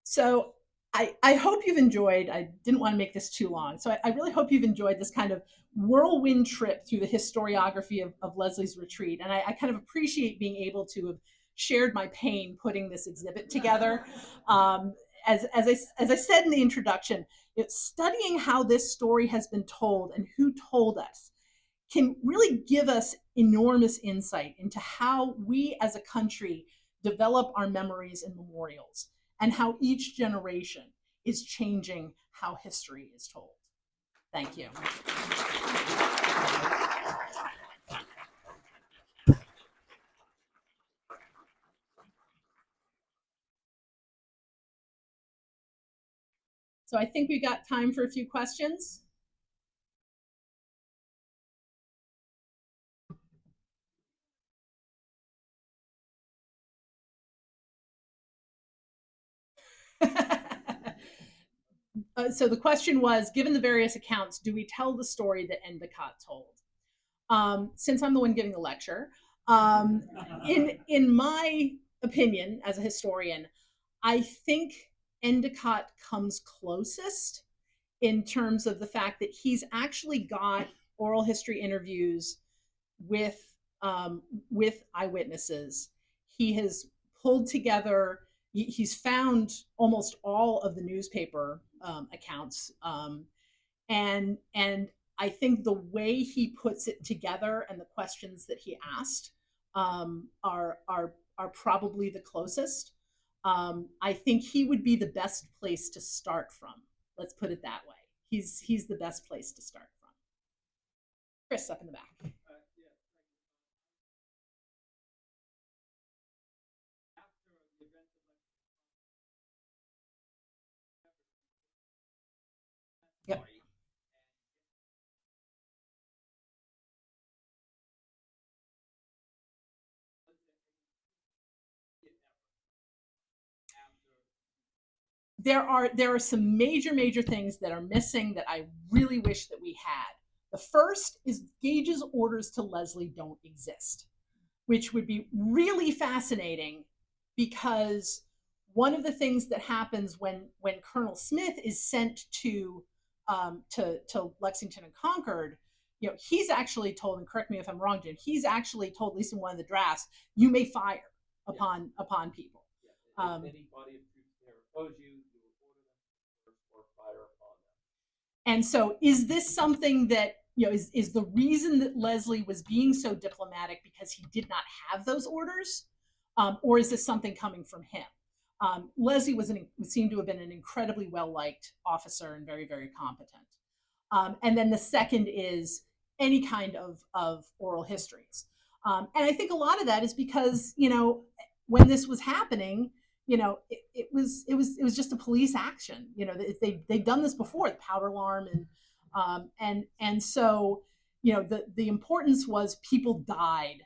So I hope you've enjoyed, I didn't want to make this too long, so I really hope you've enjoyed this kind of whirlwind trip through the historiography of Leslie's Retreat. And I kind of appreciate being able to have shared my pain putting this exhibit together. As I said in the introduction, studying how this story has been told and who told us can really give us enormous insight into how we as a country develop our memories and memorials, and how each generation is changing how history is told. Thank you. So I think we got time for a few questions. So the question was, given the various accounts, do we tell the story that Endicott told? Since I'm the one giving the lecture, in my opinion as a historian, I think Endicott comes closest in terms of the fact that he's actually got oral history interviews with eyewitnesses. He has pulled together. He's found almost all of the newspaper accounts, and I think the way he puts it together and the questions that he asked are probably the closest. I think he would be the best place to start from. Let's put it that way. He's the best place to start from. Chris, up in the back. Yep. There are some major things that are missing that I really wish that we had. The first is Gage's orders to Leslie don't exist, which would be really fascinating, because one of the things that happens when Colonel Smith is sent to Lexington and Concord, he's actually told, and correct me if I'm wrong, Jim, he's actually told, at least in one of the drafts, you may fire upon people. If any body of troops there oppose you, you will order them first or fire upon them. And so, is this something that is the reason that Leslie was being so diplomatic because he did not have those orders, or is this something coming from him? Leslie seemed to have been an incredibly well-liked officer and very competent. And then the second is any kind of oral histories. And I think a lot of that is because, when this was happening, it was just a police action. They'd done this before, the powder alarm, and so the importance was people died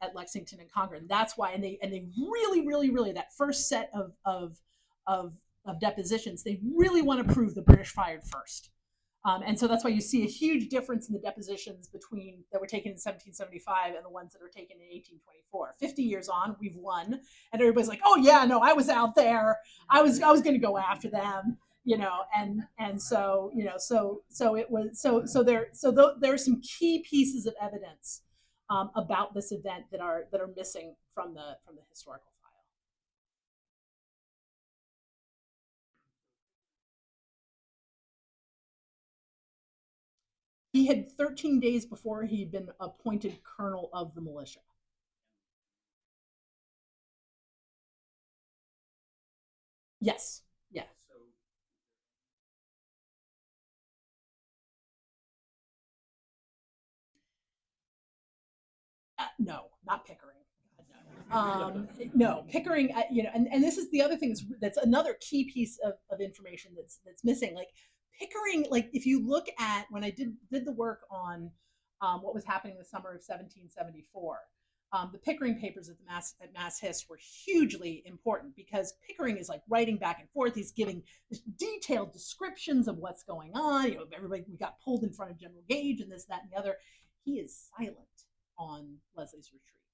at Lexington and Concord, and that's why. And they really that first set of depositions, they really want to prove the British fired first. And so that's why you see a huge difference in the depositions between that were taken in 1775 and the ones that are taken in 1824. 50 years on, we've won, and everybody's like, "Oh yeah, no, I was out there. I was going to go after them." And so it was there are some key pieces of evidence about this event that are missing from the historical file. He had 13 days before he'd been appointed colonel of the militia. Yes. Yeah. No, not Pickering. No, Pickering. And this is the other thing that's another key piece of information that's missing. Like Pickering, like if you look at when I did the work on what was happening in the summer of 1774. The Pickering papers at Mass Hist were hugely important because Pickering is like writing back and forth. He's giving detailed descriptions of what's going on. Everybody, we got pulled in front of General Gage and this, that, and the other. He is silent on Leslie's retreat.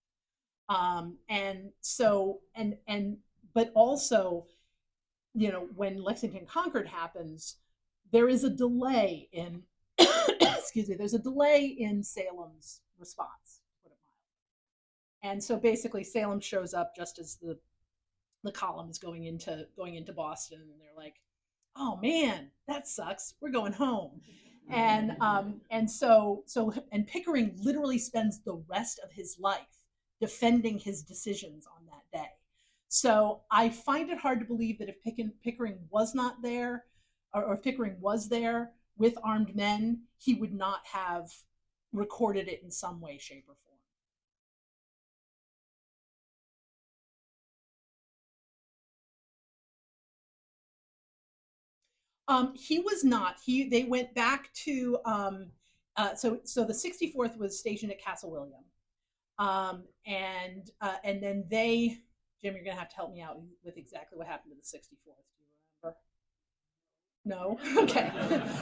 And so, but also, when Lexington Concord happens, there is a delay in, excuse me, there's a delay in Salem's response. And so basically Salem shows up just as the column is going into Boston, and they're like, "Oh man, that sucks. We're going home." And Pickering literally spends the rest of his life defending his decisions on that day. So I find it hard to believe that if Pickering was not there, or if Pickering was there with armed men, he would not have recorded it in some way, shape, or form. He was not. They went back to so the 64th was stationed at Castle William, and then Jim, you're gonna have to help me out with exactly what happened to the 64th. Do you remember? No. Okay.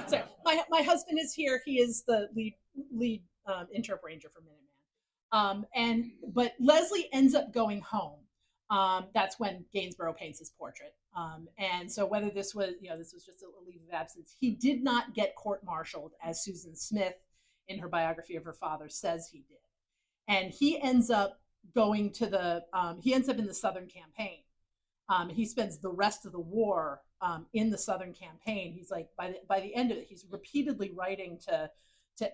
Sorry. My husband is here. He is the lead interp ranger for Minuteman. But Leslie ends up going home. That's when Gainsborough paints his portrait. And so whether this was just a leave of absence, he did not get court-martialed as Susan Smith in her biography of her father says he did. And he ends up going to he ends up in the Southern campaign. He spends the rest of the war in the Southern campaign. He's like, by the end of it, he's repeatedly writing to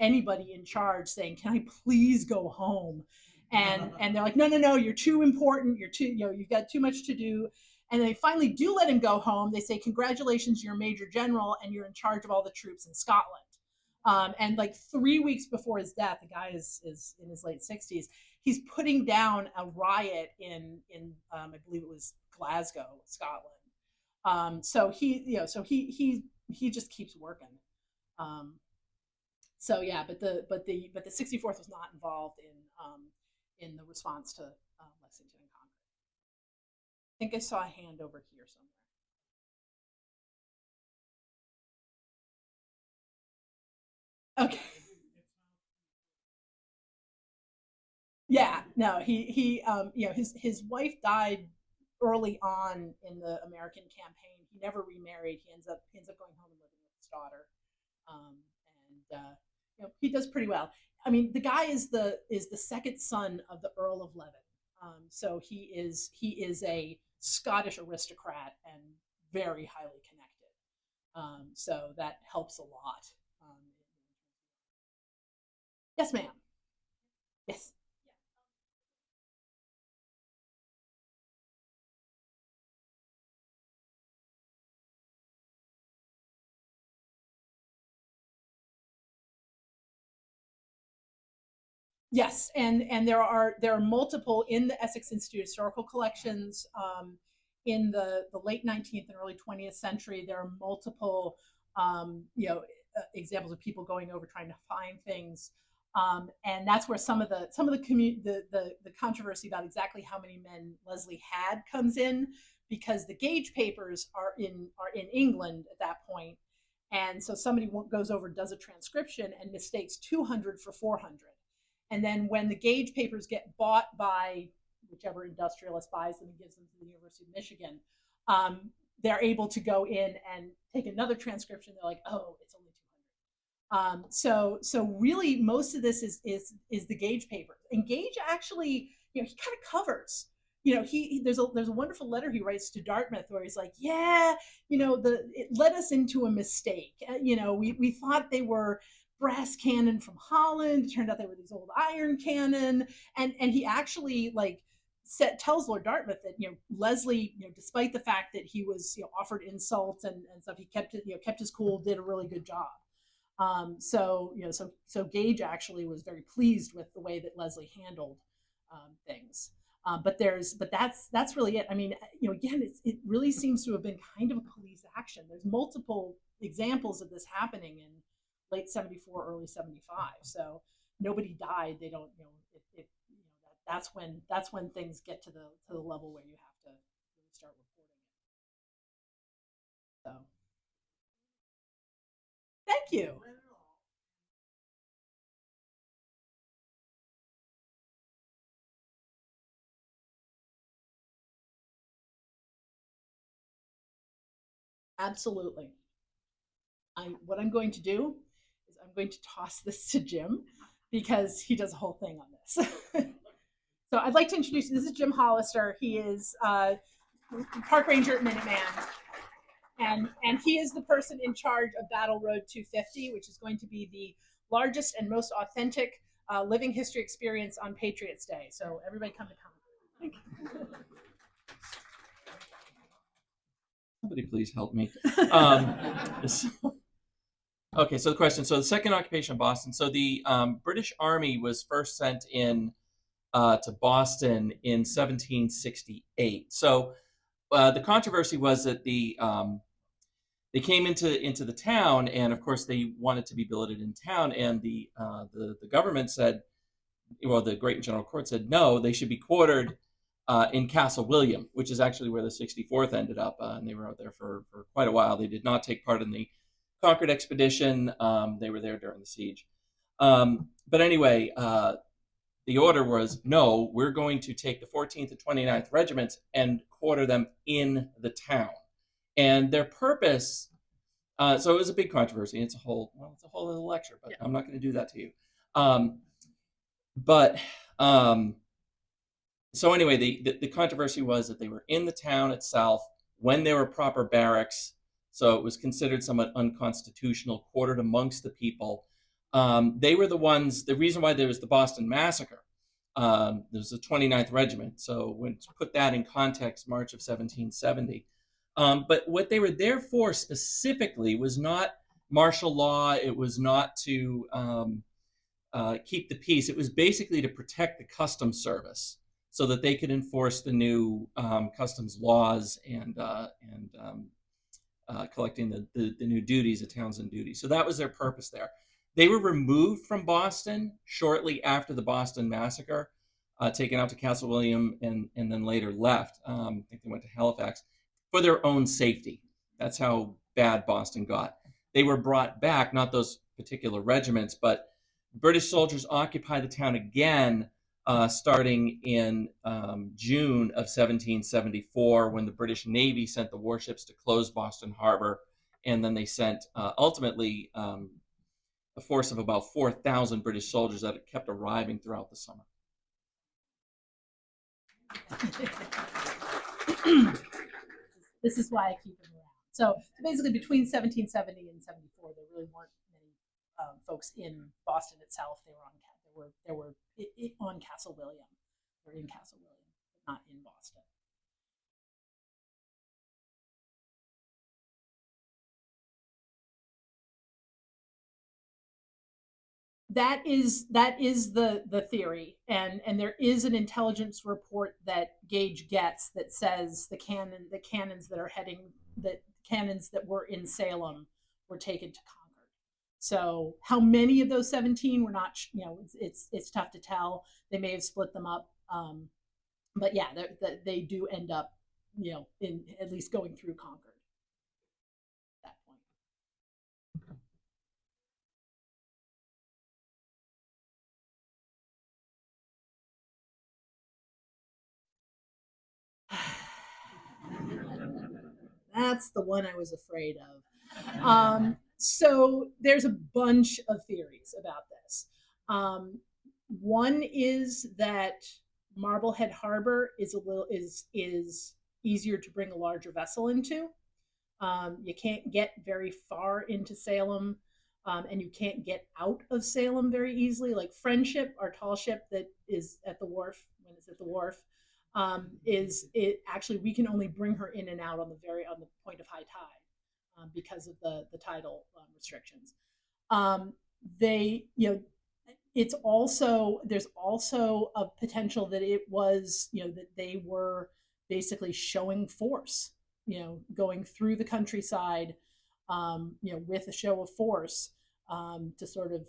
anybody in charge saying, "Can I please go home?" And they're like, no, you're too important. You're too, you've got too much to do. And they finally do let him go home. They say, "Congratulations, you're a major general and you're in charge of all the troops in Scotland." And like 3 weeks before his death, the guy is in his late 60s. He's putting down a riot in I believe it was Glasgow, Scotland. So he just keeps working. So yeah, but the 64th was not involved in the response to Lexington and Concord. I think I saw a hand over here somewhere. Okay. Yeah, no, his wife died early on in the American campaign. He never remarried. He ends up going home and living with his daughter, and he does pretty well. I mean, the guy is the second son of the Earl of Leven, so he is a Scottish aristocrat and very highly connected. So that helps a lot. Yes, ma'am. Yes. Yes, and there are multiple in the Essex Institute Historical Collections. In the late 19th and early 20th century, there are multiple examples of people going over trying to find things. And that's where some of the the controversy about exactly how many men Leslie had comes in, because the gauge papers are in England at that point, and so somebody goes over, does a transcription, and mistakes 200 for 400, and then when the gauge papers get bought by whichever industrialist buys them and gives them to the University of Michigan, they're able to go in and take another transcription. They're like, oh, it's only 200. So really, most of this is the Gage paper. And Gage actually, he kind of covers. There's a wonderful letter he writes to Dartmouth where he's like, yeah, it led us into a mistake. We thought they were brass cannon from Holland. It turned out they were these old iron cannon, and he actually tells Lord Dartmouth that Leslie, despite the fact that he was offered insults and stuff, he kept his cool, did a really good job. So Gage actually was very pleased with the way that Leslie handled things. But that's really it. I mean, again, it really seems to have been kind of a police action. There's multiple examples of this happening in late '74, early '75. So nobody died. They don't, if that's when things get to the level where you have to really start reporting it. So thank you. Absolutely. What I'm going to do is I'm going to toss this to Jim because he does a whole thing on this. So I'd like to introduce you. This is Jim Hollister. He is Park Ranger at Minuteman. And he is the person in charge of Battle Road 250, which is going to be the largest and most authentic living history experience on Patriots Day. So everybody come to Concord. Somebody please help me. Okay, so the question. So the second occupation of Boston. So the British Army was first sent in to Boston in 1768. So the controversy was that they came into the town, and of course they wanted to be billeted in town, and the government said, well, the Great and General Court said no, they should be quartered in Castle William, which is actually where the 64th ended up, and they were out there for quite a while. They did not take part in the Concord expedition. They were there during the siege. But anyway, the order was, no, we're going to take the 14th and 29th regiments and quarter them in the town. And their purpose, so it was a big controversy. It's a whole other lecture, but yeah. I'm not going to do that to you. So anyway, the controversy was that they were in the town itself when they were proper barracks. So it was considered somewhat unconstitutional, quartered amongst the people. They were the ones, the reason why there was the Boston Massacre, there was the 29th Regiment. So when to put that in context, March of 1770. But what they were there for specifically was not martial law. It was not to keep the peace. It was basically to protect the customs service so that they could enforce the new customs laws and collecting the new duties, the Townsend duties. So that was their purpose there. They were removed from Boston shortly after the Boston Massacre, taken out to Castle William, and then later left. I think they went to Halifax for their own safety. That's how bad Boston got. They were brought back, not those particular regiments, but British soldiers occupied the town again starting in June of 1774, when the British Navy sent the warships to close Boston Harbor. And then they sent, ultimately, a force of about 4,000 British soldiers that kept arriving throughout the summer. This is why I keep them around. So basically, between 1770 and 74, there really weren't many folks in Boston itself. They were on Castle William, or in Castle William, but not in Boston. That is the theory, and there is an intelligence report that Gage gets that says the cannons that were in Salem were taken to Concord. So how many of those 17 were not, it's tough to tell. They may have split them up, but yeah, they do end up, in at least going through Concord at that point. That's the one I was afraid of. So there's a bunch of theories about this. One is that Marblehead Harbor is easier to bring a larger vessel into. You can't get very far into Salem, and you can't get out of Salem very easily. Like Friendship, our tall ship that is at the wharf, when it's at the wharf, is it actually we can only bring her in and out on the point of high tide, because of the tidal restrictions. They it's also there's also a potential that it was that they were basically showing force, going through the countryside, with a show of force, to sort of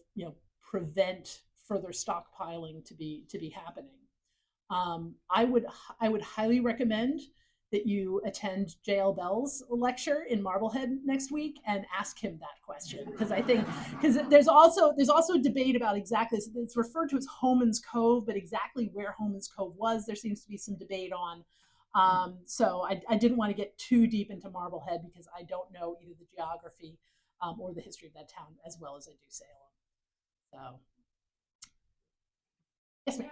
prevent further stockpiling to be happening. I would highly recommend that you attend JL Bell's lecture in Marblehead next week and ask him that question, because I think there's also a debate about exactly, it's referred to as Homan's Cove, but exactly where Homan's Cove was, there seems to be some debate on. So I didn't want to get too deep into Marblehead because I don't know either the geography, or the history of that town as well as I do Salem. So yes, ma'am.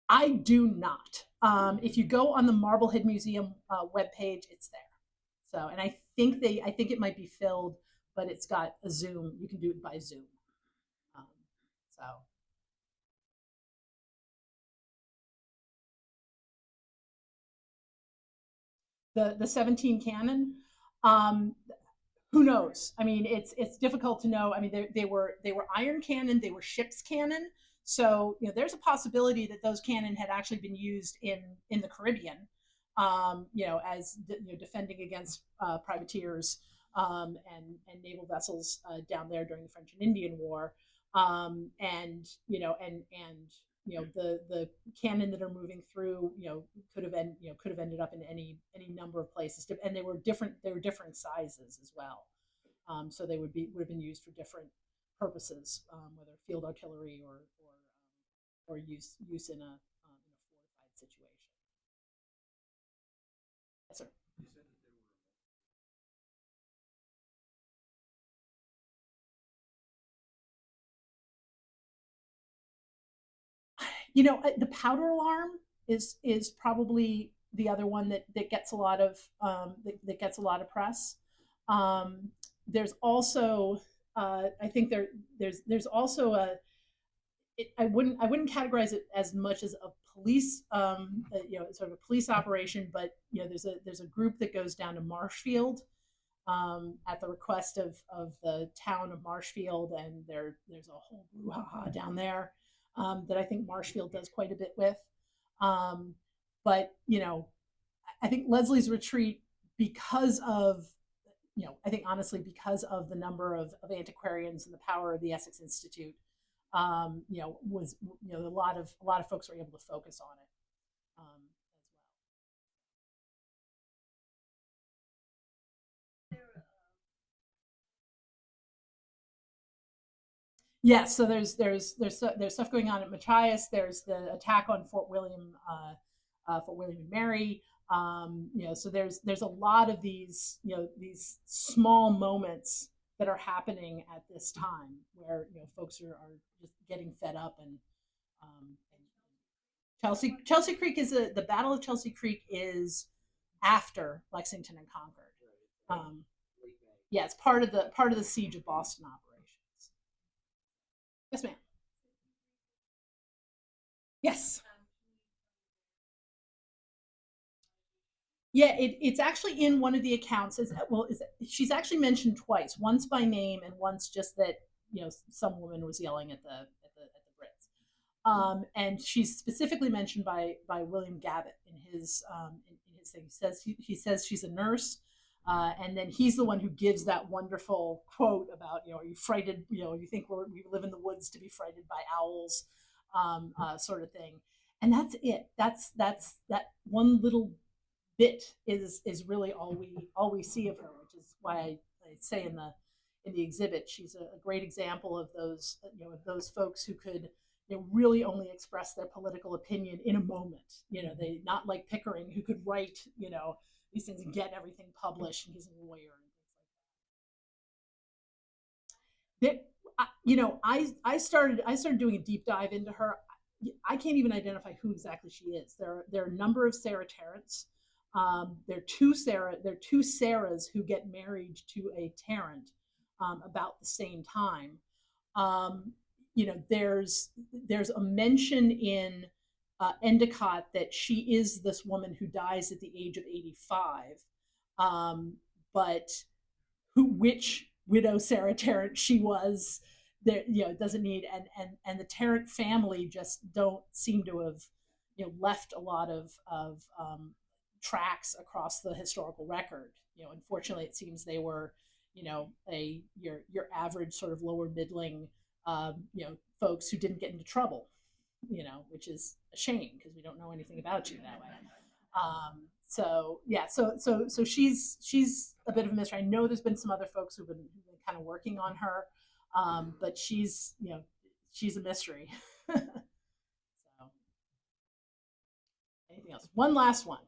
I do not. If you go on the Marblehead Museum webpage, it's there. So, and I think it might be filled, but it's got a Zoom. You can do it by Zoom. Um, so, the 17 cannon. Who knows? I mean, it's difficult to know. I mean, they were iron cannon. They were ship's cannon. So there's a possibility that those cannon had actually been used in the Caribbean, as defending against privateers, and naval vessels down there during the French and Indian War, and the cannon that are moving through could have ended up in any number of places, and they were different sizes as well. So they would have been used for different purposes, whether field artillery or use in a fortified situation. Yes, sir. The powder alarm is probably the other one that gets a lot of that gets a lot of press. There's also I think there's also I wouldn't categorize it as much as a police, sort of a police operation, but there's a group that goes down to Marshfield, at the request of the town of Marshfield, and there's a whole brouhaha down there, that I think Marshfield does quite a bit with. But I think Leslie's Retreat, because of I think honestly because of the number of antiquarians and the power of the Essex Institute, was a lot of folks were able to focus on it, as well. Yes, so there's stuff going on at Machias. There's the attack on Fort William and Mary. So there's a lot of these these small moments that are happening at this time where folks are just getting fed up, and Chelsea Creek is the Battle of Chelsea Creek is after Lexington and Concord. Um, yeah, it's part of the siege of Boston operations. Yes, ma'am. Yes. Yeah, it's actually in one of the accounts. She's actually mentioned twice, once by name and once just that some woman was yelling at the Brits. And she's specifically mentioned by William Gavitt in his thing. He says she's a nurse. And then he's the one who gives that wonderful quote about, are you frightened? You think we live in the woods to be frightened by owls, sort of thing. And that's it. That's that one little bit is really all we see of her, which is why I say in the exhibit, she's a great example of those of those folks who could really only express their political opinion in a moment. They not like Pickering, who could write these things and get everything published, and he's a lawyer and things like that. I started doing a deep dive into her. I can't even identify who exactly she is. There are a number of Sarah Tarrants. There are two Sarahs who get married to a Tarrant about the same time. There's a mention in Endicott that she is this woman who dies at the age of 85, but which widow Sarah Tarrant she was, there doesn't need, and the Tarrant family just don't seem to have left a lot of tracks across the historical record. Unfortunately, it seems they were your average sort of lower middling folks who didn't get into trouble, which is a shame because we don't know anything about you that way. So yeah, so she's a bit of a mystery. I know there's been some other folks who've been kind of working on her, but she's a mystery. So anything else? One last one.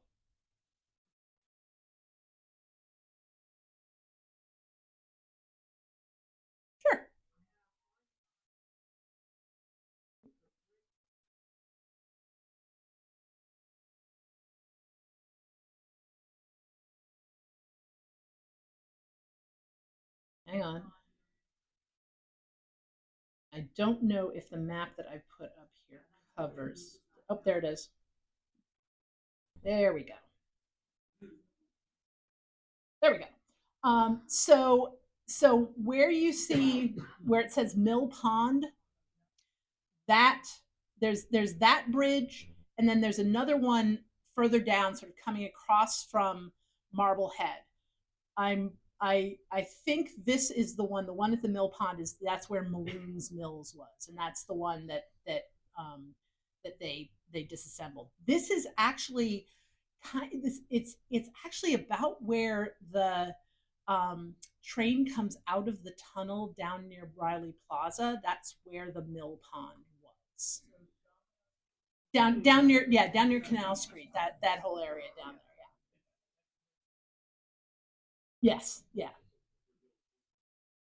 Sure. Hang on. I don't know if the map that I put up here covers. Oh, there it is. There we go. There we go. So where you see where it says Mill Pond, that there's that bridge, and then there's another one further down, sort of coming across from Marblehead. I think this is the one at the Mill Pond, that's where Maloon's Mills was, and that's the one that they disassembled. This is actually it's actually about where the train comes out of the tunnel down near Briley Plaza. That's where the Mill Pond was. Down near Canal Street. That whole area down there. Yeah. Yes. Yeah.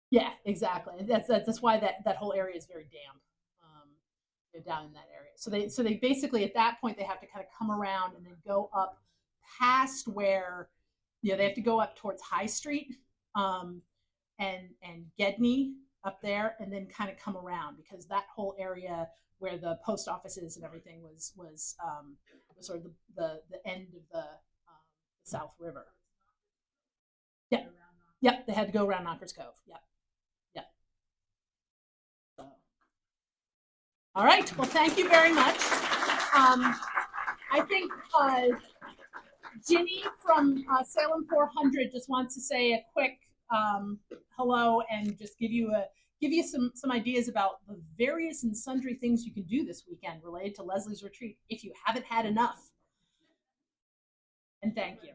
Yeah. Exactly. That's why that whole area is very damp. Down in that area. So they basically at that point they have to kind of come around and then go up past where they have to go up towards High Street and Gedney up there, and then kind of come around, because that whole area where the post office is and everything was sort of the end of the South River. Yep. They had to go around Knockers Cove. Yep. All right. Well, thank you very much. I think Ginny from Salem 400 just wants to say a quick hello and just give you some ideas about the various and sundry things you can do this weekend related to Leslie's retreat if you haven't had enough. And thank you.